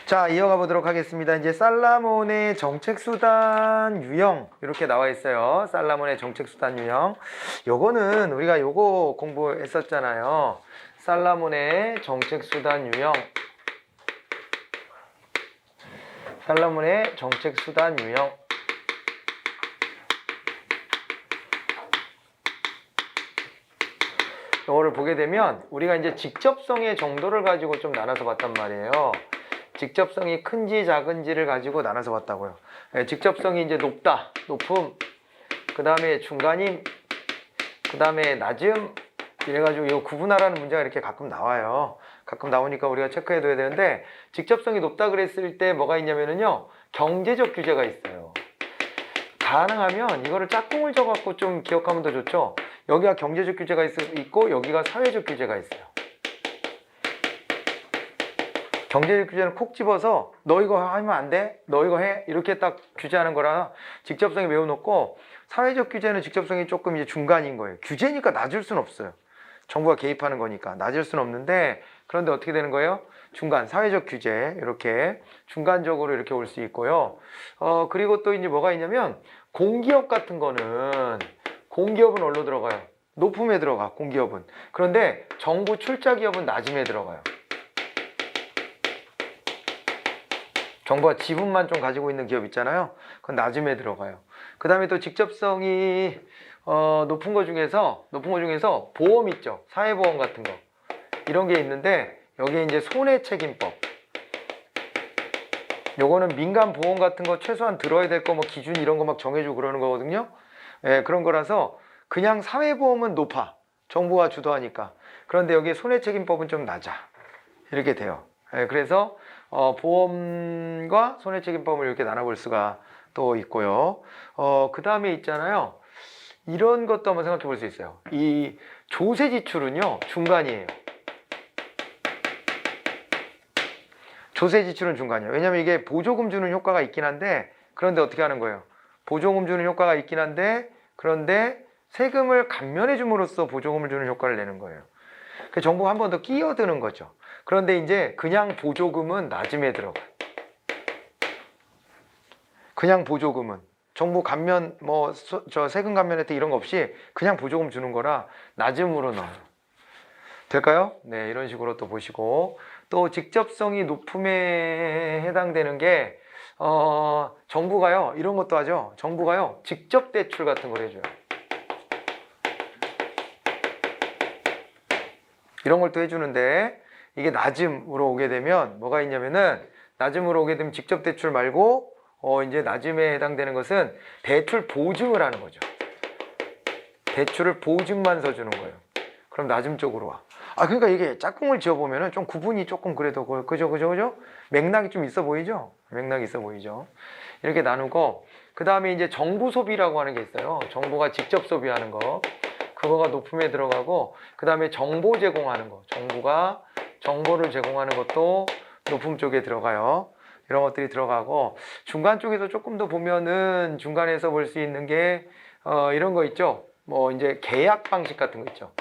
자, 이어가 보도록 하겠습니다. 이제 살라몬의 정책수단 유형 이렇게 나와 있어요. 살라몬의 정책수단 유형. 요거는 우리가 요거 공부했었잖아요. 살라몬의 정책수단 유형. 살라몬의 정책수단 유형. 요거를 보게 되면 우리가 이제 직접성의 정도를 가지고 좀 나눠서 봤단 말이에요. 직접성이 큰지 작은지를 가지고 나눠서 봤다고요. 직접성이 이제 높다, 높음, 그 다음에 중간임, 그 다음에 낮음, 이래가지고 이 구분하라는 문제가 이렇게 가끔 나와요. 가끔 나오니까 우리가 체크해둬야 되는데, 직접성이 높다 그랬을 때 뭐가 있냐면요, 경제적 규제가 있어요. 가능하면 이거를 짝꿍을 져갖고 좀 기억하면 더 좋죠. 여기가 경제적 규제가 있고 여기가 사회적 규제가 있어요. 경제적 규제는 콕 집어서 너 이거 하면 안 돼? 너 이거 해? 이렇게 딱 규제하는 거라 직접성이 매우 높고, 사회적 규제는 직접성이 조금 이제 중간인 거예요. 규제니까 낮을 수는 없어요. 정부가 개입하는 거니까 낮을 수는 없는데, 그런데 어떻게 되는 거예요? 중간, 사회적 규제 이렇게 중간적으로 이렇게 올 수 있고요. 그리고 또 이제 뭐가 있냐면, 공기업 같은 거는, 공기업은 어디로 들어가요? 높음에 들어가, 공기업은. 그런데 정부 출자 기업은 낮음에 들어가요. 정부가 지분만 좀 가지고 있는 기업 있잖아요. 그건 낮음에 들어가요. 그 다음에 또 직접성이 높은 거 중에서 보험 있죠. 사회보험 같은 거. 이런 게 있는데, 여기에 이제 손해책임법. 요거는 민간 보험 같은 거 최소한 들어야 될 거 뭐 기준 이런 거 막 정해주고 그러는 거거든요. 예, 그런 거라서 그냥 사회보험은 높아. 정부가 주도하니까. 그런데 여기 손해책임법은 좀 낮아. 이렇게 돼요. 예, 그래서 보험과 손해책임법을 이렇게 나눠볼 수가 또 있고요. 그 다음에 있잖아요. 이런 것도 한번 생각해 볼 수 있어요. 이 조세 지출은요, 중간이에요. 조세 지출은 중간이에요. 왜냐면 이게 보조금 주는 효과가 있긴 한데, 그런데 어떻게 하는 거예요? 보조금 주는 효과가 있긴 한데, 그런데 세금을 감면해 줌으로써 보조금을 주는 효과를 내는 거예요. 그 정부가 한 번 더 끼어드는 거죠. 그런데 이제 그냥 보조금은 낮음에 들어가요. 그냥 보조금은 정부 감면 저 세금 감면 혜택 이런 거 없이 그냥 보조금 주는 거라 낮음으로 나와요. 될까요? 네, 이런 식으로 또 보시고, 또 직접성이 높음에 해당되는 게 정부가요, 이런 것도 하죠. 정부가요, 직접 대출 같은 걸 해줘요. 이런 걸 또 해주는데, 이게 낮음으로 오게 되면 뭐가 있냐면은, 낮음으로 오게 되면 직접 대출 말고 이제 낮음에 해당되는 것은 대출 보증을 하는 거죠. 대출을 보증만 서주는 거예요. 그럼 낮음 쪽으로 와. 그러니까 이게 짝꿍을 지어보면은 좀 구분이 조금 그래도 그죠? 맥락이 좀 있어 보이죠? 맥락이 있어 보이죠? 이렇게 나누고, 그 다음에 이제 정부 소비라고 하는 게 있어요. 정부가 직접 소비하는 거. 그거가 높음에 들어가고, 그 다음에 정보 제공하는 거. 정부가 정보를 제공하는 것도 높음 쪽에 들어가요. 이런 것들이 들어가고, 중간 쪽에서 조금 더 보면은 중간에서 볼 수 있는 게 이런 거 있죠. 뭐 이제 계약 방식 같은 거 있죠.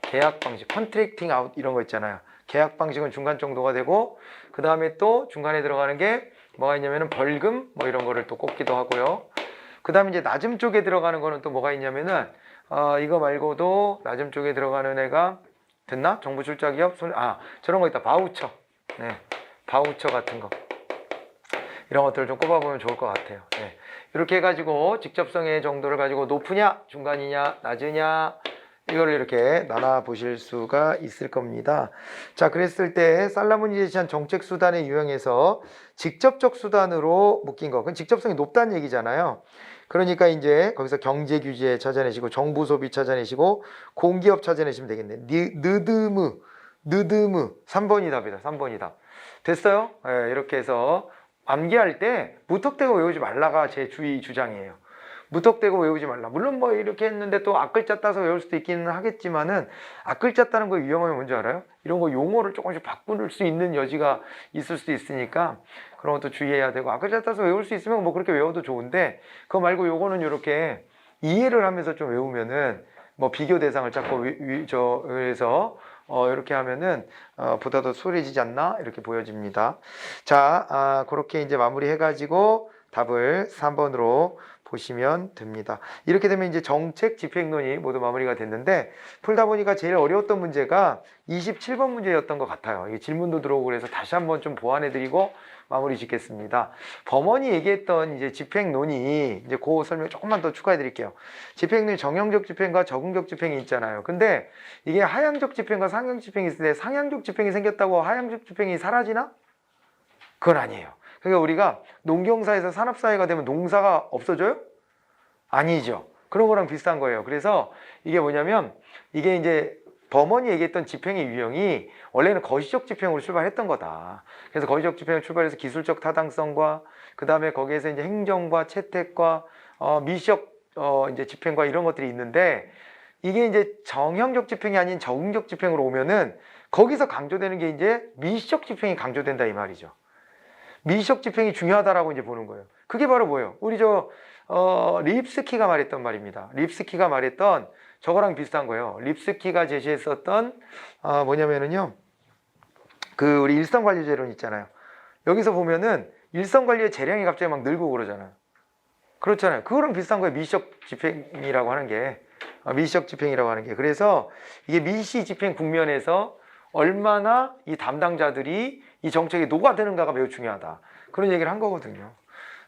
계약 방식, 컨트랙팅 아웃 이런 거 있잖아요. 계약 방식은 중간 정도가 되고, 그 다음에 또 중간에 들어가는 게 뭐가 있냐면은 벌금 뭐 이런 거를 또 꼽기도 하고요. 그 다음에 이제 낮음 쪽에 들어가는 거는 또 뭐가 있냐면은 이거 말고도 낮음 쪽에 들어가는 애가 됐나? 정부 출자 기업 저런 거 있다. 바우처. 네, 바우처 같은 거. 이런 것들을 좀 꼽아보면 좋을 것 같아요. 네. 이렇게 해가지고 직접성의 정도를 가지고 높으냐, 중간이냐, 낮으냐, 이거를 이렇게 나눠 보실 수가 있을 겁니다. 자, 그랬을 때 살라몬이 제시한 정책 수단의 유형에서 직접적 수단으로 묶인 거, 그건 직접성이 높다는 얘기잖아요. 그러니까 이제 거기서 경제 규제 찾아내시고, 정부 소비 찾아내시고, 공기업 찾아내시면 되겠네. 느드무 3번이 답이다. 3번이 답. 됐어요? 네, 이렇게 해서 암기할 때 무턱대고 외우지 말라가 제 주장이에요. 무턱대고 외우지 말라. 물론 뭐 이렇게 했는데 또 앞글자 따서 외울 수도 있기는 하겠지만은, 앞글자 따는 거 위험하면 뭔지 알아요? 이런 거 용어를 조금씩 바꿀 수 있는 여지가 있을 수도 있으니까 그런 것도 주의해야 되고, 앞글자 따서 외울 수 있으면 뭐 그렇게 외워도 좋은데, 그거 말고 요거는 이렇게 이해를 하면서 좀 외우면은 뭐 비교 대상을 찾고 그래서 이렇게 하면은 보다 더 수월해지지 않나 이렇게 보여집니다. 자, 그렇게 이제 마무리해가지고 답을 3번으로 보시면 됩니다. 이렇게 되면 이제 정책 집행론이 모두 마무리가 됐는데 풀다 보니까 제일 어려웠던 문제가 27번 문제였던 것 같아요. 이게 질문도 들어오고 그래서 다시 한번 좀 보완해드리고 마무리 짓겠습니다. 범원이 얘기했던 이제 집행론이 이제 그 설명 조금만 더 추가해 드릴게요. 집행론이 정형적 집행과 적응적 집행이 있잖아요. 근데 이게 하향적 집행과 상향적 집행이 있을 때 상향적 집행이 생겼다고 하향적 집행이 사라지나? 그건 아니에요. 그러니까 우리가 농경사에서 산업사회가 되면 농사가 없어져요? 아니죠. 그런 거랑 비슷한 거예요. 그래서 이게 뭐냐면 이게 이제 범원이 얘기했던 집행의 유형이 원래는 거시적 집행으로 출발했던 거다. 그래서 거시적 집행을 출발해서 기술적 타당성과 그 다음에 거기에서 이제 행정과 채택과 미시적 이제 집행과 이런 것들이 있는데 이게 이제 정형적 집행이 아닌 적응적 집행으로 오면은 거기서 강조되는 게 이제 미시적 집행이 강조된다 이 말이죠. 미시적 집행이 중요하다라고 이제 보는 거예요. 그게 바로 뭐예요? 우리 립스키가 말했던 말입니다. 립스키가 말했던 저거랑 비슷한 거예요. 립스키가 제시했었던 뭐냐면은요. 그 우리 일성관리제론 있잖아요. 여기서 보면은 일성관리의 재량이 갑자기 막 늘고 그러잖아요. 그렇잖아요. 그거랑 비슷한 거예요. 미시적 집행이라고 하는 게. 미시적 집행이라고 하는 게. 그래서 이게 미시 집행 국면에서 얼마나 이 담당자들이 이 정책에 녹아드는가가 매우 중요하다. 그런 얘기를 한 거거든요.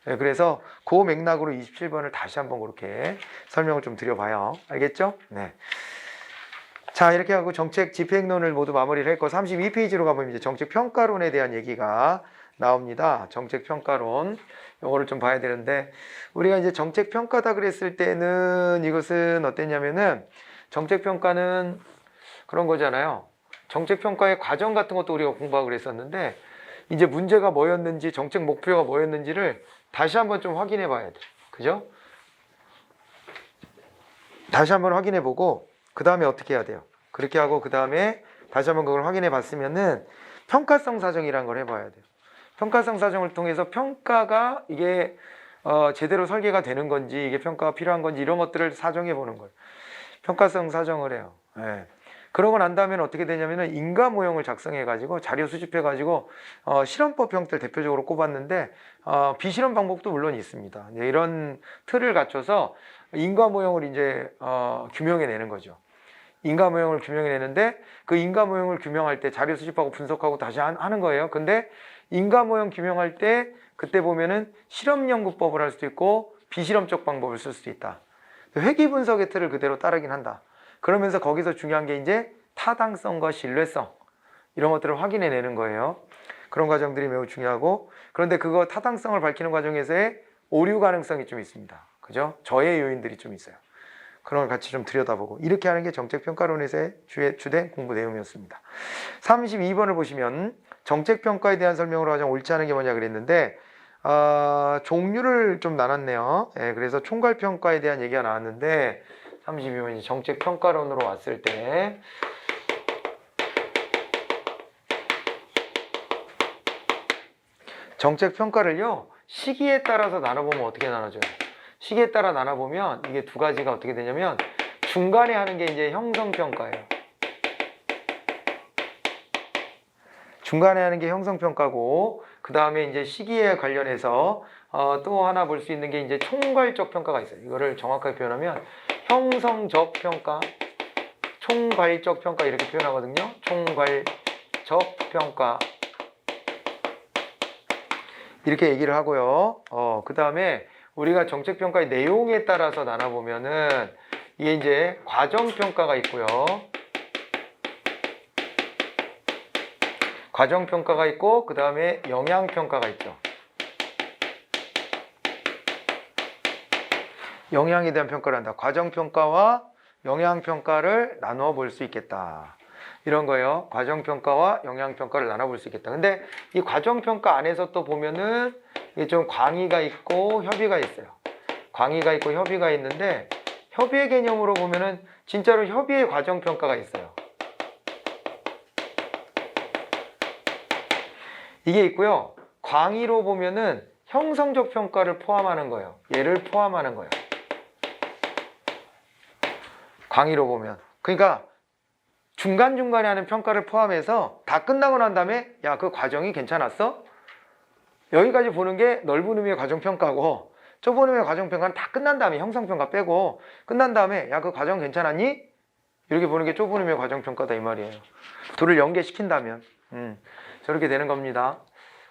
네, 그래서 그 맥락으로 27번을 다시 한번 그렇게 설명을 좀 드려봐요. 알겠죠? 네. 자, 이렇게 하고 정책 집행론을 모두 마무리를 했고 32페이지로 가보면 이제 정책 평가론에 대한 얘기가 나옵니다. 정책 평가론. 이거를 좀 봐야 되는데 우리가 이제 정책 평가다 그랬을 때는 이것은 어땠냐면은 정책 평가는 그런 거잖아요. 정책 평가의 과정 같은 것도 우리가 공부하고 그랬었는데 이제 문제가 뭐였는지 정책 목표가 뭐였는지를 다시 한번 좀 확인해 봐야 돼. 그죠? 다시 한번 확인해 보고 그 다음에 어떻게 해야 돼요? 그렇게 하고 그 다음에 다시 한번 그걸 확인해 봤으면은 평가성 사정이라는 걸 해봐야 돼요. 평가성 사정을 통해서 평가가 이게 제대로 설계가 되는 건지 이게 평가가 필요한 건지 이런 것들을 사정해 보는 거예요. 평가성 사정을 해요. 네. 그러고 난 다음에 어떻게 되냐면은 인가 모형을 작성해 가지고 자료 수집해 가지고 실험법 형태를 대표적으로 꼽았는데 비실험 방법도 물론 있습니다. 이런 틀을 갖춰서 인가 모형을 이제 규명해 내는 거죠. 인가 모형을 규명해 내는데 그 인가 모형을 규명할 때 자료 수집하고 분석하고 다시 하는 거예요. 근데 인가 모형 규명할 때 그때 보면은 실험 연구법을 할 수도 있고 비실험적 방법을 쓸 수도 있다. 회귀 분석의 틀을 그대로 따르긴 한다. 그러면서 거기서 중요한 게 이제 타당성과 신뢰성 이런 것들을 확인해 내는 거예요. 그런 과정들이 매우 중요하고 그런데 그거 타당성을 밝히는 과정에서의 오류 가능성이 좀 있습니다. 그죠? 저해 요인들이 좀 있어요. 그런 걸 같이 좀 들여다보고 이렇게 하는 게 정책평가론에서의 주된 공부 내용이었습니다. 32번을 보시면 정책평가에 대한 설명으로 가장 옳지 않은 게 뭐냐 그랬는데 종류를 좀 나눴네요. 그래서 총괄평가에 대한 얘기가 나왔는데 32번이 정책평가론으로 왔을 때 정책평가를요 시기에 따라서 나눠보면 어떻게 나눠져요? 시기에 따라 나눠보면 이게 두 가지가 어떻게 되냐면 중간에 하는 게 이제 형성평가예요. 중간에 하는 게 형성평가고 그 다음에 이제 시기에 관련해서 또 하나 볼 수 있는 게 이제 총괄적 평가가 있어요. 이거를 정확하게 표현하면 형성적 평가, 총괄적 평가 이렇게 표현하거든요. 총괄적 평가 이렇게 얘기를 하고요. 그 다음에 우리가 정책평가의 내용에 따라서 나눠보면은 이게 이제 과정평가가 있고요. 과정평가가 있고 그 다음에 영향평가가 있죠. 영향에 대한 평가를 한다. 과정평가와 영향평가를 나눠 볼 수 있겠다. 이런 거예요. 과정평가와 영향평가를 나눠 볼 수 있겠다. 근데 이 과정평가 안에서 또 보면은 이게 좀 광의가 있고 협의가 있어요. 광의가 있고 협의가 있는데 협의의 개념으로 보면은 진짜로 협의의 과정평가가 있어요. 이게 있고요. 광의로 보면은 형성적 평가를 포함하는 거예요. 얘를 포함하는 거예요. 광의로 보면. 그러니까 중간중간에 하는 평가를 포함해서 다 끝나고 난 다음에 야, 그 과정이 괜찮았어? 여기까지 보는 게 넓은 의미의 과정평가고 좁은 의미의 과정평가는 다 끝난 다음에 형성평가 빼고 끝난 다음에 야, 그 과정 괜찮았니? 이렇게 보는 게 좁은 의미의 과정평가다 이 말이에요. 둘을 연계시킨다면 저렇게 되는 겁니다.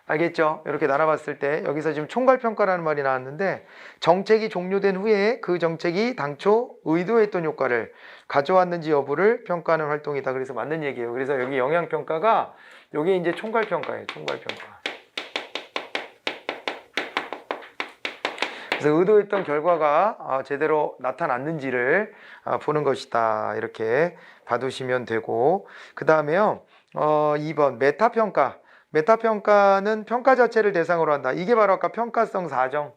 알겠죠? 이렇게 나눠봤을 때 여기서 지금 총괄평가라는 말이 나왔는데 정책이 종료된 후에 그 정책이 당초 의도했던 효과를 가져왔는지 여부를 평가하는 활동이다. 그래서 맞는 얘기예요. 그래서 여기 영향평가가 여기 이제 총괄평가예요. 총괄평가. 그래서 의도했던 결과가 제대로 나타났는지를 보는 것이다. 이렇게 봐두시면 되고 그 다음에요. 2번 메타평가. 메타평가는 평가 자체를 대상으로 한다. 이게 바로 아까 평가성 사정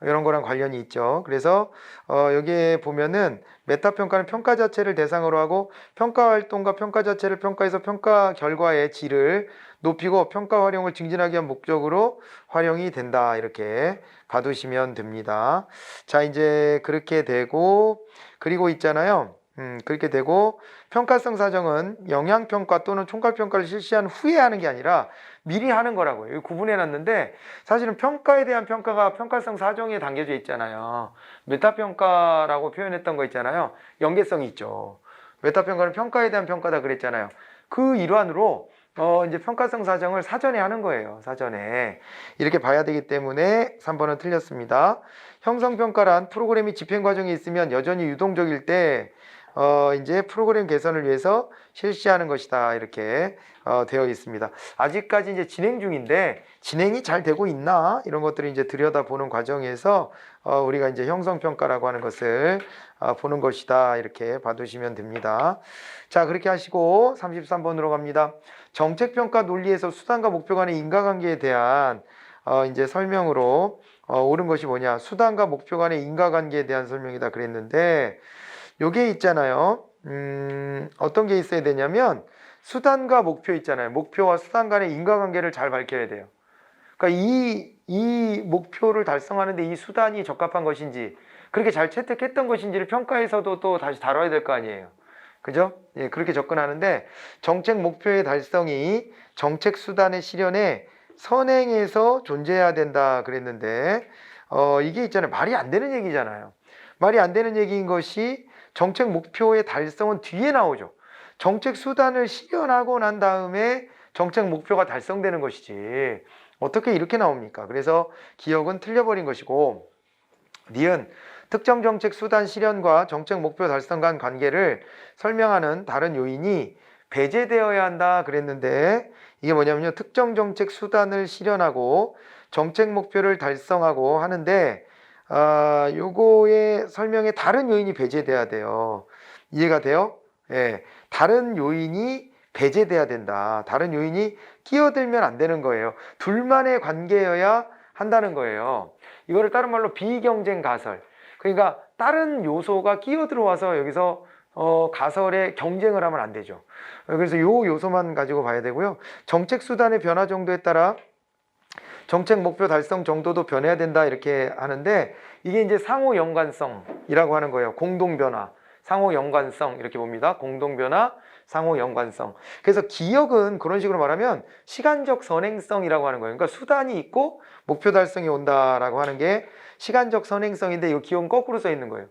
이런 거랑 관련이 있죠. 그래서 여기에 보면은 메타평가는 평가 자체를 대상으로 하고 평가 활동과 평가 자체를 평가해서 평가 결과의 질을 높이고 평가 활용을 증진하기 위한 목적으로 활용이 된다. 이렇게 봐두시면 됩니다. 자, 이제 그렇게 되고 그리고 있잖아요. 그렇게 되고 평가성 사정은 영향평가 또는 총괄평가를 실시한 후에 하는 게 아니라 미리 하는 거라고요. 이거 구분해 놨는데 사실은 평가에 대한 평가가 평가성 사정에 담겨져 있잖아요. 메타평가라고 표현했던 거 있잖아요. 연계성이 있죠. 메타평가는 평가에 대한 평가다 그랬잖아요. 그 일환으로 이제 평가성 사정을 사전에 하는 거예요. 사전에. 이렇게 봐야 되기 때문에 3번은 틀렸습니다. 형성평가란 프로그램이 집행 과정에 있으면 여전히 유동적일 때 이제 프로그램 개선을 위해서 실시하는 것이다. 이렇게 되어 있습니다. 아직까지 이제 진행 중인데 진행이 잘 되고 있나? 이런 것들을 이제 들여다보는 과정에서 우리가 이제 형성평가라고 하는 것을 보는 것이다. 이렇게 봐두시면 됩니다. 자, 그렇게 하시고 33번으로 갑니다. 정책평가 논리에서 수단과 목표 간의 인과관계에 대한 이제 설명으로 옳은 것이 뭐냐? 수단과 목표 간의 인과관계에 대한 설명이다 그랬는데 요게 있잖아요. 어떤 게 있어야 되냐면 수단과 목표 있잖아요. 목표와 수단 간의 인과관계를 잘 밝혀야 돼요. 그러니까 이 목표를 달성하는데 이 수단이 적합한 것인지 그렇게 잘 채택했던 것인지를 평가에서도 또 다시 다뤄야 될 거 아니에요. 그죠? 예, 그렇게 접근하는데 정책 목표의 달성이 정책 수단의 실현에 선행해서 존재해야 된다 그랬는데 이게 있잖아요. 말이 안 되는 얘기잖아요. 말이 안 되는 얘기인 것이 정책 목표의 달성은 뒤에 나오죠. 정책 수단을 실현하고 난 다음에 정책 목표가 달성되는 것이지 어떻게 이렇게 나옵니까? 그래서 기억은 틀려버린 것이고 니은 특정 정책 수단 실현과 정책 목표 달성 간 관계를 설명하는 다른 요인이 배제되어야 한다 그랬는데 이게 뭐냐면요. 특정 정책 수단을 실현하고 정책 목표를 달성하고 하는데 요거의 설명에 다른 요인이 배제돼야 돼요. 이해가 돼요? 예. 다른 요인이 배제돼야 된다. 다른 요인이 끼어들면 안 되는 거예요. 둘만의 관계여야 한다는 거예요. 이거를 다른 말로 비경쟁 가설. 그러니까 다른 요소가 끼어 들어와서 여기서 가설에 경쟁을 하면 안 되죠. 그래서 요 요소만 가지고 봐야 되고요. 정책 수단의 변화 정도에 따라 정책 목표 달성 정도도 변해야 된다 이렇게 하는데 이게 이제 상호 연관성이라고 하는 거예요. 공동 변화, 상호 연관성 이렇게 봅니다. 공동 변화, 상호 연관성. 그래서 기억은 그런 식으로 말하면 시간적 선행성이라고 하는 거예요. 그러니까 수단이 있고 목표 달성이 온다라고 하는 게 시간적 선행성인데 이 기억은 거꾸로 써 있는 거예요.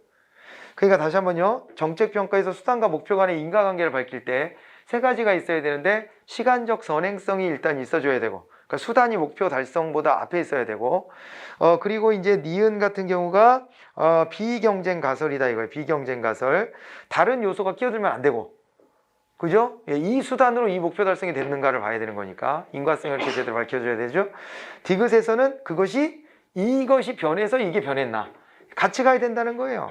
그러니까 다시 한번요. 정책 평가에서 수단과 목표 간의 인과관계를 밝힐 때 세 가지가 있어야 되는데 시간적 선행성이 일단 있어줘야 되고 그러니까 수단이 목표 달성보다 앞에 있어야 되고 그리고 이제 니은 같은 경우가 비경쟁 가설이다 이거예요. 비경쟁 가설. 다른 요소가 끼어들면 안 되고 그죠? 예, 이 수단으로 이 목표 달성이 됐는가를 봐야 되는 거니까 인과성을 이렇게 제대로 밝혀줘야 되죠. 디귿에서는 이것이 변해서 이게 변했나 같이 가야 된다는 거예요.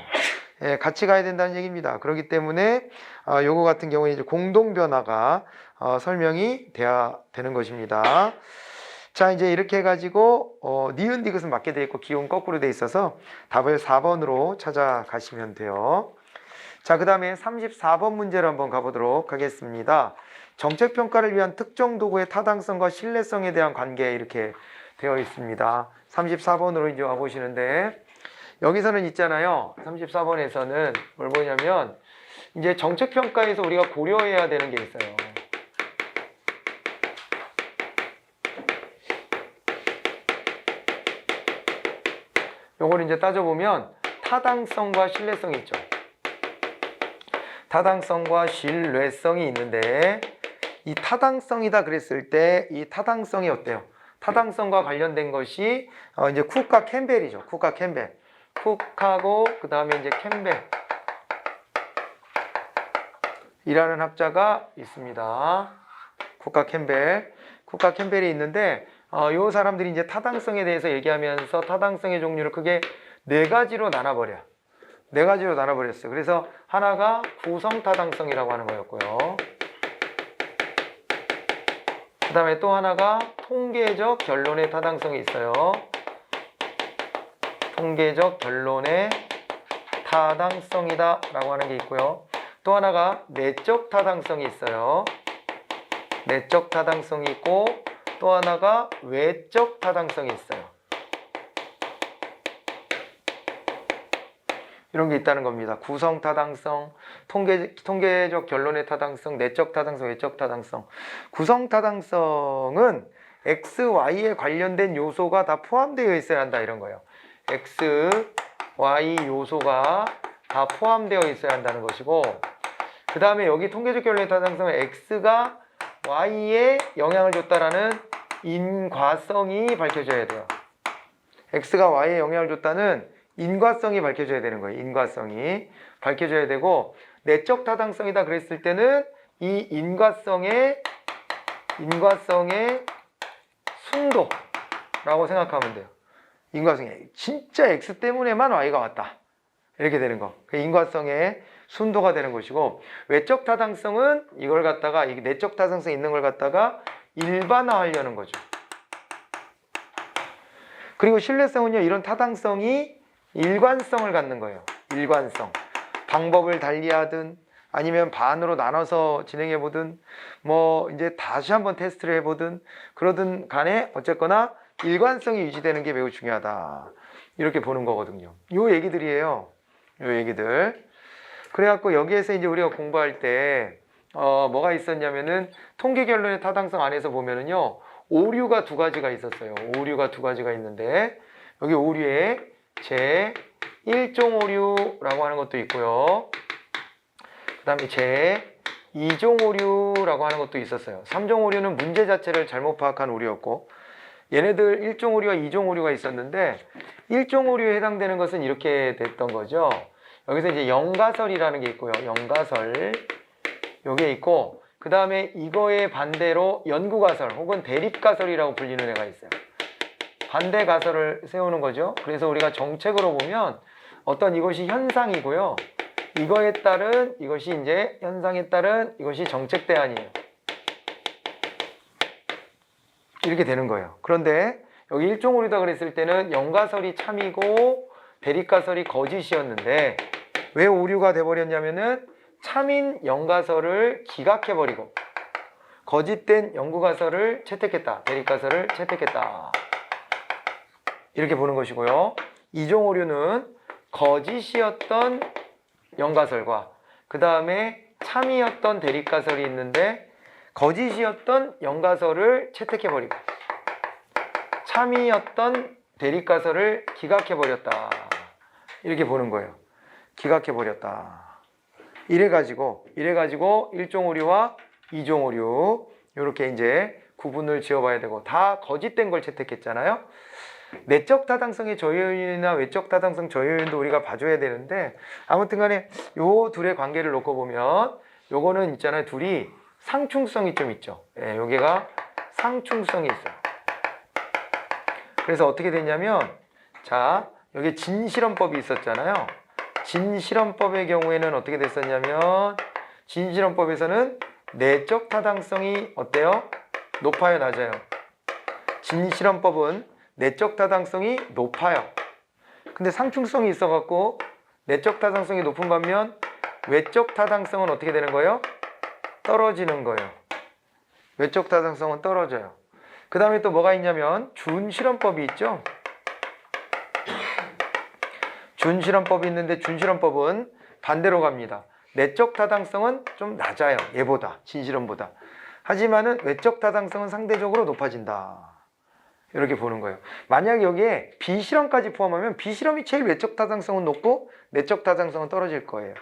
예, 같이 가야 된다는 얘기입니다. 그렇기 때문에 요거 같은 경우에 이제 공동 변화가 설명이 돼야 되는 것입니다. 자, 이제 이렇게 해가지고 니은 디귿은 맞게 돼 있고 기호는 거꾸로 돼 있어서 답을 4번으로 찾아가시면 돼요. 자, 그 다음에 34번 문제로 한번 가보도록 하겠습니다. 정책평가를 위한 특정 도구의 타당성과 신뢰성에 대한 관계 이렇게 되어 있습니다. 34번으로 이제 와보시는데 여기서는 있잖아요. 34번에서는 뭘 보냐면 이제 정책평가에서 우리가 고려해야 되는 게 있어요. 요걸 이제 따져보면 타당성과 신뢰성이 있죠. 타당성과 신뢰성이 있는데 이 타당성이다 그랬을 때 이 타당성이 어때요? 타당성과 관련된 것이 이제 쿡과 캠벨이죠. 쿡과 캠벨. 쿡하고 그 다음에 이제 캠벨이라는 학자가 있습니다. 쿡과 캠벨. 쿡과 캠벨이 있는데 요 사람들이 이제 타당성에 대해서 얘기하면서 타당성의 종류를 크게 네 가지로 나눠버려. 네 가지로 나눠버렸어요. 그래서 하나가 구성타당성이라고 하는 거였고요. 그 다음에 또 하나가 통계적 결론의 타당성이 있어요. 통계적 결론의 타당성이다 라고 하는 게 있고요. 또 하나가 내적 타당성이 있어요. 내적 타당성이 있고 또 하나가 외적 타당성이 있어요. 이런 게 있다는 겁니다. 구성 타당성, 통계적 결론의 타당성, 내적 타당성, 외적 타당성. 구성 타당성은 X, Y에 관련된 요소가 다 포함되어 있어야 한다 이런 거예요. X, Y 요소가 다 포함되어 있어야 한다는 것이고 그 다음에 여기 통계적 결론의 타당성은 X가 Y에 영향을 줬다라는 인과성이 밝혀져야 돼요. X가 Y에 영향을 줬다는 인과성이 밝혀져야 되는 거예요. 인과성이 밝혀져야 되고 내적 타당성이다 그랬을 때는 이 인과성의 순도라고 생각하면 돼요. 인과성이 진짜 X 때문에만 Y가 왔다. 이렇게 되는 거. 인과성의 순도가 되는 것이고 외적 타당성은 이걸 갖다가 이 내적 타당성 있는 걸 갖다가 일반화하려는 거죠. 그리고 신뢰성은요. 이런 타당성이 일관성을 갖는 거예요. 일관성. 방법을 달리하든 아니면 반으로 나눠서 진행해 보든 뭐 이제 다시 한번 테스트를 해보든 그러든 간에 어쨌거나 일관성이 유지되는 게 매우 중요하다. 이렇게 보는 거거든요. 요 얘기들이에요. 요 얘기들. 그래갖고 여기에서 이제 우리가 공부할 때 뭐가 있었냐면은 통계 결론의 타당성 안에서 보면은요. 오류가 두 가지가 있었어요. 오류가 두 가지가 있는데 여기 오류에 제1종 오류라고 하는 것도 있고요. 그 다음에 제2종 오류라고 하는 것도 있었어요. 3종 오류는 문제 자체를 잘못 파악한 오류였고 얘네들 1종 오류와 2종 오류가 있었는데 1종 오류에 해당되는 것은 이렇게 됐던 거죠. 여기서 이제 영가설이라는 게 있고요. 영가설 요게 있고 그 다음에 이거의 반대로 연구가설 혹은 대립가설이라고 불리는 애가 있어요. 반대 가설을 세우는 거죠. 그래서 우리가 정책으로 보면 어떤 이것이 현상이고요. 이거에 따른 이것이 이제 현상에 따른 이것이 정책 대안이에요. 이렇게 되는 거예요. 그런데 여기 일종 오류다 그랬을 때는 영가설이 참이고 대립가설이 거짓이었는데 왜 오류가 돼버렸냐면은 참인 영가설을 기각해버리고 거짓된 연구가설을 채택했다. 대립가설을 채택했다. 이렇게 보는 것이고요. 이종 오류는 거짓이었던 영가설과 그 다음에 참이었던 대립가설이 있는데 거짓이었던 영가설을 채택해버리고 참이었던 대립가설을 기각해버렸다. 이렇게 보는 거예요. 기각해버렸다. 이래가지고 1종 오류와 2종 오류 이렇게 이제 구분을 지어봐야 되고 다 거짓된 걸 채택했잖아요. 내적 타당성의 저효율이나 외적 타당성 저효율도 우리가 봐줘야 되는데 아무튼 간에 요 둘의 관계를 놓고 보면 요거는 있잖아요. 둘이 상충성이 좀 있죠. 예, 여기가 상충성이 있어요. 그래서 어떻게 됐냐면 자 여기 진실험법이 있었잖아요. 진실험법의 경우에는 어떻게 됐었냐면 진실험법에서는 내적 타당성이 어때요? 높아요, 낮아요? 진실험법은 내적 타당성이 높아요. 근데 상충성이 있어갖고 내적 타당성이 높은 반면 외적 타당성은 어떻게 되는 거예요? 떨어지는 거예요. 외적 타당성은 떨어져요. 그 다음에 또 뭐가 있냐면 준실험법이 있죠. 준실험법이 있는데 준실험법은 반대로 갑니다. 내적 타당성은 좀 낮아요. 얘보다, 진실험보다. 하지만은 외적 타당성은 상대적으로 높아진다. 이렇게 보는 거예요. 만약 여기에 비실험까지 포함하면 비실험이 제일 외적 타당성은 높고 내적 타당성은 떨어질 거예요.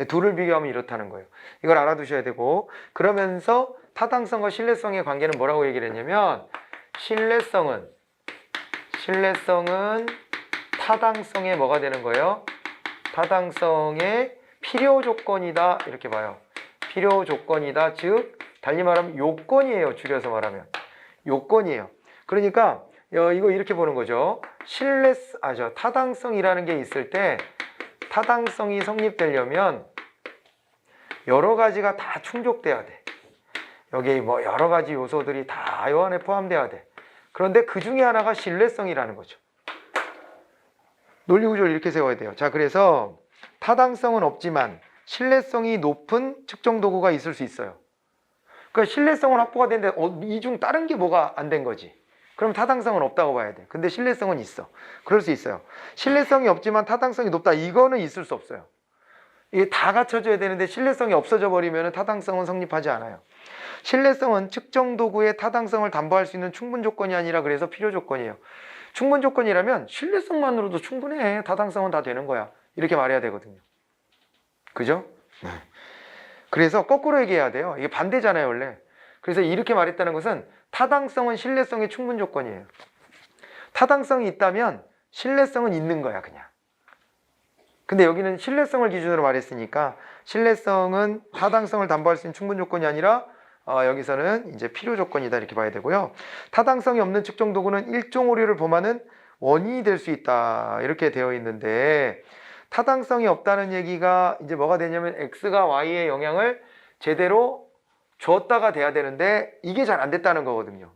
둘을 비교하면 이렇다는 거예요. 이걸 알아두셔야 되고, 그러면서 타당성과 신뢰성의 관계는 뭐라고 얘기를 했냐면, 신뢰성은 타당성의 뭐가 되는 거예요? 타당성의 필요 조건이다. 이렇게 봐요. 필요 조건이다. 즉 달리 말하면 요건이에요. 줄여서 말하면 요건이에요. 그러니까 이거 이렇게 보는 거죠. 타당성이라는 게 있을 때, 타당성이 성립되려면 여러 가지가 다 충족돼야 돼. 여기 뭐 여러 가지 요소들이 다 이 안에 포함돼야 돼. 그런데 그 중에 하나가 신뢰성이라는 거죠. 논리 구조를 이렇게 세워야 돼요. 자, 그래서 타당성은 없지만 신뢰성이 높은 측정 도구가 있을 수 있어요. 그러니까 신뢰성은 확보가 되는데 이 중 다른 게 뭐가 안 된 거지. 그럼 타당성은 없다고 봐야 돼. 근데 신뢰성은 있어. 그럴 수 있어요. 신뢰성이 없지만 타당성이 높다. 이거는 있을 수 없어요. 이게 다 갖춰져야 되는데 신뢰성이 없어져 버리면 타당성은 성립하지 않아요. 신뢰성은 측정 도구의 타당성을 담보할 수 있는 충분 조건이 아니라 그래서 필요 조건이에요. 충분 조건이라면 신뢰성만으로도 충분해. 타당성은 다 되는 거야. 이렇게 말해야 되거든요. 그죠? 네. 그래서 거꾸로 얘기해야 돼요. 이게 반대잖아요, 원래. 그래서 이렇게 말했다는 것은 타당성은 신뢰성의 충분 조건이에요. 타당성이 있다면 신뢰성은 있는 거야, 그냥. 근데 여기는 신뢰성을 기준으로 말했으니까 신뢰성은 타당성을 담보할 수 있는 충분 조건이 아니라 여기서는 이제 필요 조건이다 이렇게 봐야 되고요. 타당성이 없는 측정 도구는 일종 오류를 범하는 원인이 될 수 있다 이렇게 되어 있는데, 타당성이 없다는 얘기가 이제 뭐가 되냐면 X가 Y의 영향을 제대로 줬다가 돼야 되는데 이게 잘 안 됐다는 거거든요.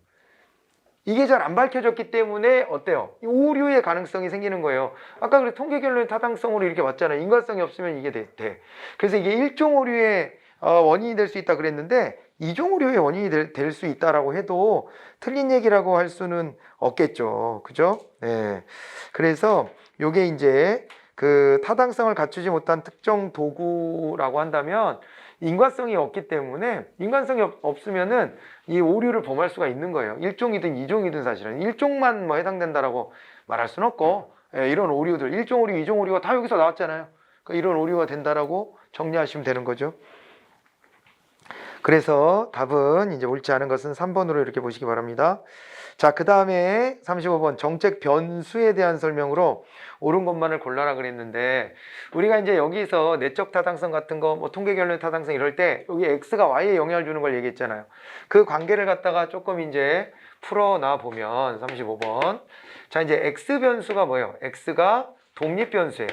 이게 잘 안 밝혀졌기 때문에 어때요? 오류의 가능성이 생기는 거예요. 아까 그래 통계 결론의 타당성으로 이렇게 봤잖아요. 인과성이 없으면 이게 돼. 그래서 이게 일종 오류의 원인이 될 수 있다 그랬는데 이종 오류의 원인이 될 수 있다라고 해도 틀린 얘기라고 할 수는 없겠죠. 그죠? 네. 그래서 요게 이제 그 타당성을 갖추지 못한 특정 도구라고 한다면 인과성이 없기 때문에, 인과성이 없으면은 이 오류를 범할 수가 있는 거예요. 일종이든 이종이든 사실은 일종만 뭐 해당된다라고 말할 수는 없고, 이런 오류들, 일종 오류, 이종 오류가 다 여기서 나왔잖아요. 그러니까 이런 오류가 된다라고 정리하시면 되는 거죠. 그래서 답은 이제 옳지 않은 것은 3번으로 이렇게 보시기 바랍니다. 자, 그 다음에 35번 정책 변수에 대한 설명으로 옳은 것만을 골라라 그랬는데, 우리가 이제 여기서 내적 타당성 같은 거, 뭐 통계 결론 타당성 이럴 때 여기 X가 Y에 영향을 주는 걸 얘기했잖아요. 그 관계를 갖다가 조금 이제 풀어놔 보면 35번. 자, 이제 X 변수가 뭐예요? X가 독립 변수예요.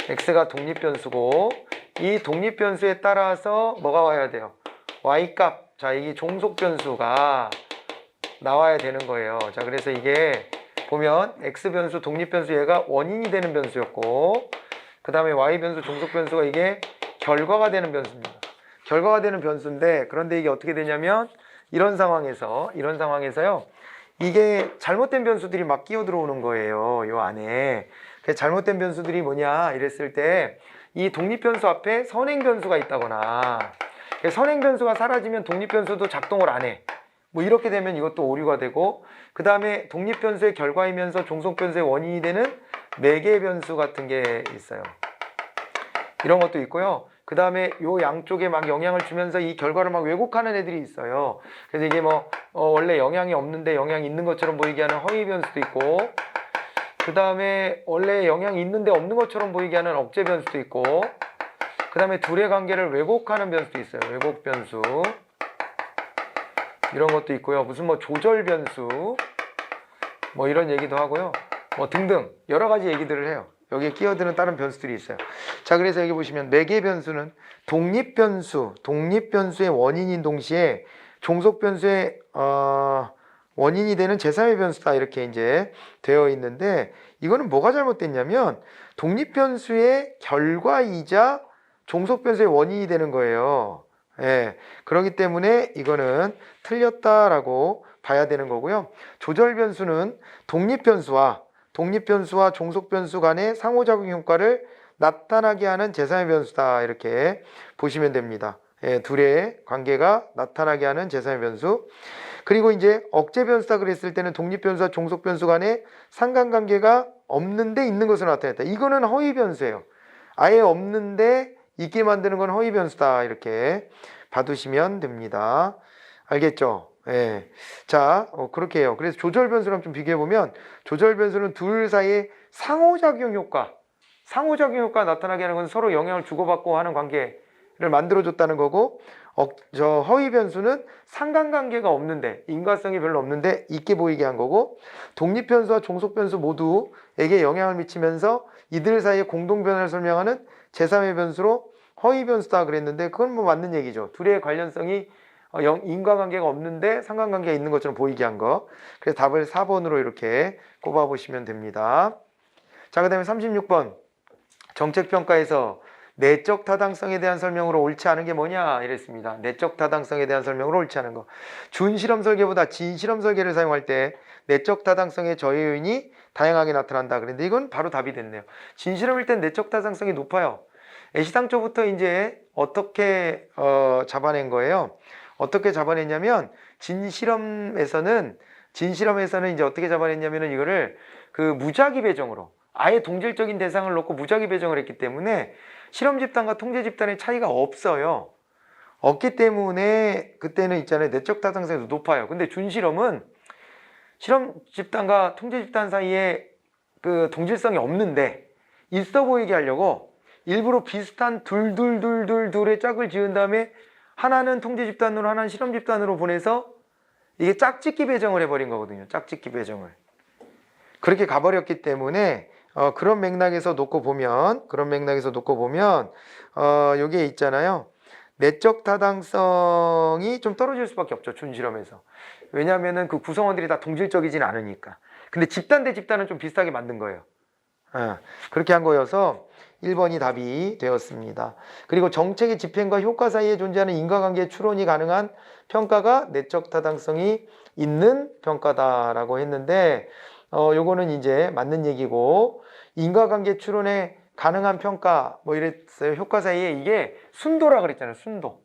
X가 독립 변수고, 이 독립 변수에 따라서 뭐가 와야 돼요? Y 값. 자, 이게 종속 변수가 나와야 되는 거예요. 자, 그래서 이게 보면 X 변수, 독립 변수 얘가 원인이 되는 변수였고, 그 다음에 Y 변수, 종속 변수가 이게 결과가 되는 변수입니다. 결과가 되는 변수인데, 그런데 이게 어떻게 되냐면 이런 상황에서요. 이게 잘못된 변수들이 막 끼어 들어오는 거예요. 요 안에. 그래서 잘못된 변수들이 뭐냐 이랬을 때, 이 독립 변수 앞에 선행 변수가 있다거나, 선행 변수가 사라지면 독립 변수도 작동을 안 해. 뭐 이렇게 되면 이것도 오류가 되고, 그 다음에 독립 변수의 결과이면서 종속 변수의 원인이 되는 매개 변수 같은 게 있어요. 이런 것도 있고요. 그 다음에 요 양쪽에 막 영향을 주면서 이 결과를 막 왜곡하는 애들이 있어요. 그래서 이게 뭐 원래 영향이 없는데 영향이 있는 것처럼 보이게 하는 허위 변수도 있고, 그 다음에 원래 영향이 있는데 없는 것처럼 보이게 하는 억제 변수도 있고, 그 다음에 둘의 관계를 왜곡하는 변수도 있어요. 왜곡 변수. 이런 것도 있고요. 무슨 뭐 조절 변수 뭐 이런 얘기도 하고요. 뭐 등등 여러 가지 얘기들을 해요. 여기에 끼어드는 다른 변수들이 있어요. 자, 그래서 여기 보시면 매개 변수는 독립 변수의 원인인 동시에 종속 변수의 원인이 되는 제3의 변수다 이렇게 이제 되어 있는데, 이거는 뭐가 잘못됐냐면 독립 변수의 결과이자 종속 변수의 원인이 되는 거예요. 예, 그렇기 때문에 이거는 틀렸다라고 봐야 되는 거고요. 조절 변수는 독립 변수와 종속 변수 간의 상호작용 효과를 나타나게 하는 제3의 변수다. 이렇게 보시면 됩니다. 예, 둘의 관계가 나타나게 하는 제3의 변수. 그리고 이제 억제 변수다 그랬을 때는 독립 변수와 종속 변수 간에 상관관계가 없는데 있는 것으로 나타냈다. 이거는 허위 변수예요. 아예 없는데 있게 만드는 건 허위 변수다. 이렇게 봐두시면 됩니다. 알겠죠? 예. 자, 그렇게 해요. 그래서 조절 변수랑 좀 비교해 보면 조절 변수는 둘 사이의 상호작용 효과 나타나게 하는 건 서로 영향을 주고받고 하는 관계를 만들어줬다는 거고, 저 허위 변수는 상관관계가 없는데, 인과성이 별로 없는데 있게 보이게 한 거고, 독립 변수와 종속 변수 모두에게 영향을 미치면서 이들 사이의 공동 변화를 설명하는 제3의 변수로 허위 변수다 그랬는데, 그건 뭐 맞는 얘기죠. 둘의 관련성이 인과관계가 없는데 상관관계가 있는 것처럼 보이게 한 거. 그래서 답을 4번으로 이렇게 꼽아보시면 됩니다. 자, 그 다음에 36번. 정책평가에서 내적 타당성에 대한 설명으로 옳지 않은 게 뭐냐 이랬습니다. 내적 타당성에 대한 설명으로 옳지 않은 거. 준실험 설계보다 진실험 설계를 사용할 때 내적 타당성의 저해 요인이 다양하게 나타난다. 그런데 이건 바로 답이 됐네요. 진실험일 땐 내적 타당성이 높아요. 애시당초부터 이제 어떻게 잡아낸 거예요? 어떻게 잡아냈냐면 진실험에서는 이제 어떻게 잡아냈냐면은 이거를 그 무작위 배정으로 아예 동질적인 대상을 놓고 무작위 배정을 했기 때문에 실험 집단과 통제 집단의 차이가 없어요. 없기 때문에 그때는 있잖아요. 내적 타당성이 높아요. 근데 준실험은 실험 집단과 통제 집단 사이에 그 동질성이 없는데 있어 보이게 하려고 일부러 비슷한 둘의 짝을 지은 다음에 하나는 통제 집단으로 하나는 실험 집단으로 보내서 이게 짝짓기 배정을 해버린 거거든요. 짝짓기 배정을. 그렇게 가버렸기 때문에 그런 맥락에서 놓고 보면 여기에 있잖아요. 내적 타당성이 좀 떨어질 수밖에 없죠. 준실험에서. 왜냐하면은 그 구성원들이 다 동질적이진 않으니까. 근데 집단 대 집단은 좀 비슷하게 만든 거예요. 그렇게 한 거여서 1번이 답이 되었습니다. 그리고 정책의 집행과 효과 사이에 존재하는 인과관계의 추론이 가능한 평가가 내적 타당성이 있는 평가다라고 했는데 요거는 이제 맞는 얘기고, 인과관계 추론에 가능한 평가 뭐 이랬어요. 효과 사이에 이게 순도라 그랬잖아요. 순도.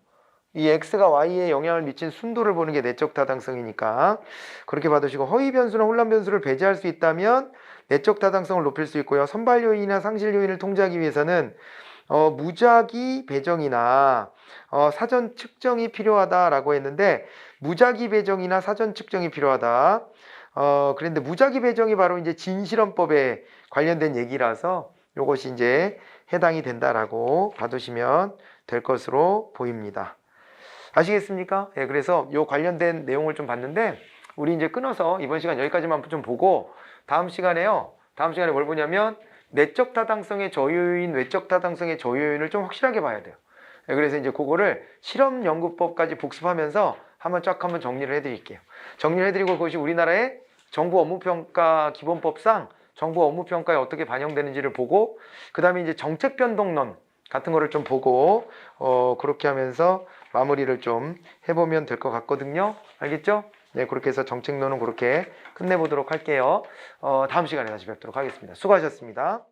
이 x가 y에 영향을 미친 순도를 보는 게 내적 타당성이니까 그렇게 받으시고, 허위 변수나 혼란 변수를 배제할 수 있다면 내적 타당성을 높일 수 있고요. 선발 요인이나 상실 요인을 통제하기 위해서는 무작위 배정이나 사전 측정이 필요하다라고 했는데, 무작위 배정이나 사전 측정이 필요하다. 그런데 무작위 배정이 바로 이제 진실험법에 관련된 얘기라서 이것이 이제 해당이 된다라고 봐두시면 될 것으로 보입니다. 아시겠습니까? 예, 그래서 요 관련된 내용을 좀 봤는데, 우리 이제 끊어서 이번 시간 여기까지만 좀 보고, 다음 시간에 뭘 보냐면 내적 타당성의 저요인, 외적 타당성의 저요인을 좀 확실하게 봐야 돼요. 예, 그래서 이제 그거를 실험 연구법까지 복습하면서 한번 정리를 해드릴게요. 정리를 해드리고, 그것이 우리나라의 정부 업무평가 기본법상 정부 업무평가에 어떻게 반영되는지를 보고, 그 다음에 이제 정책 변동론 같은 거를 좀 보고, 그렇게 하면서 마무리를 좀 해보면 될 것 같거든요. 알겠죠? 네, 그렇게 해서 정책론은 그렇게 끝내보도록 할게요. 다음 시간에 다시 뵙도록 하겠습니다. 수고하셨습니다.